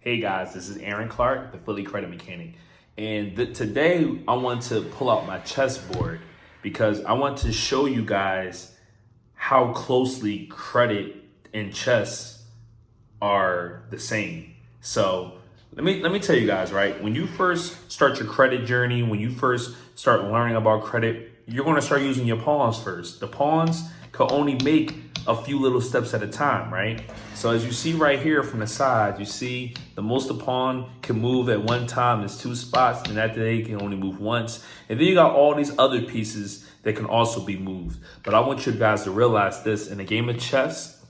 Hey guys, this is Aaron Clark, the Philly Credit Mechanic. And today I want to pull out my chessboard because I want to show you guys how closely credit and chess are the same. So let me tell you guys, right? When you first start your credit journey, when you first start learning about credit, you're going to start using your pawns first. The pawns can only make a few little steps at a time, right? So as you see right here from the side, you see the most a pawn can move at one time is 2 spots, and after they can only move once. And then you got all these other pieces that can also be moved. But I want you guys to realize this: in a game of chess,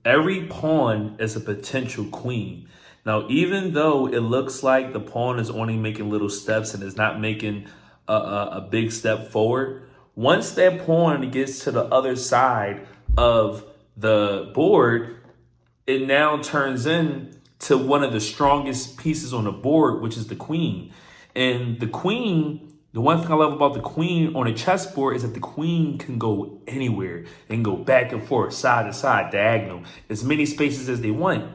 every pawn is a potential queen. Now, even though it looks like the pawn is only making little steps and is not making a big step forward, once that pawn gets to the other side of the board, it now turns into one of the strongest pieces on the board, which is the queen. And the queen, the one thing I love about the queen on a chessboard is that the queen can go anywhere and go back and forth, side to side, diagonal, as many spaces as they want.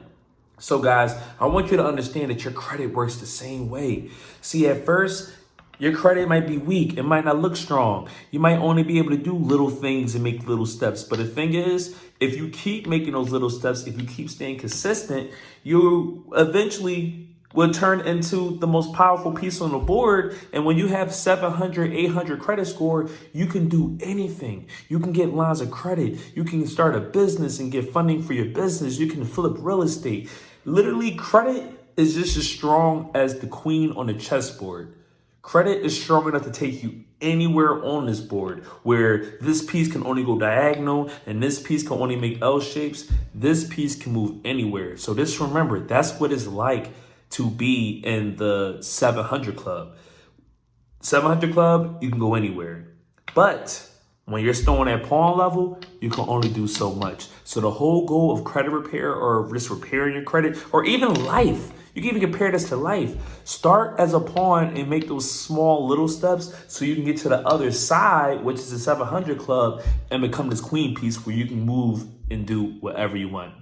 So guys, I want you to understand that your credit works the same way. See, at first, your credit might be weak. It might not look strong. You might only be able to do little things and make little steps. But the thing is, if you keep making those little steps, if you keep staying consistent, you eventually will turn into the most powerful piece on the board. And when you have 700, 800 credit score, you can do anything. You can get lines of credit. You can start a business and get funding for your business. You can flip real estate. Literally, credit is just as strong as the queen on the chessboard. Credit is strong enough to take you anywhere on this board, where this piece can only go diagonal and this piece can only make L shapes. This piece can move anywhere. So just remember, that's what it's like to be in the 700 club. 700 club, you can go anywhere. But when you're still on that pawn level, you can only do so much. So the whole goal of credit repair, or just repairing your credit, or even life, you can even compare this to life. Start as a pawn and make those small little steps so you can get to the other side, which is the 700 club, and become this queen piece where you can move and do whatever you want.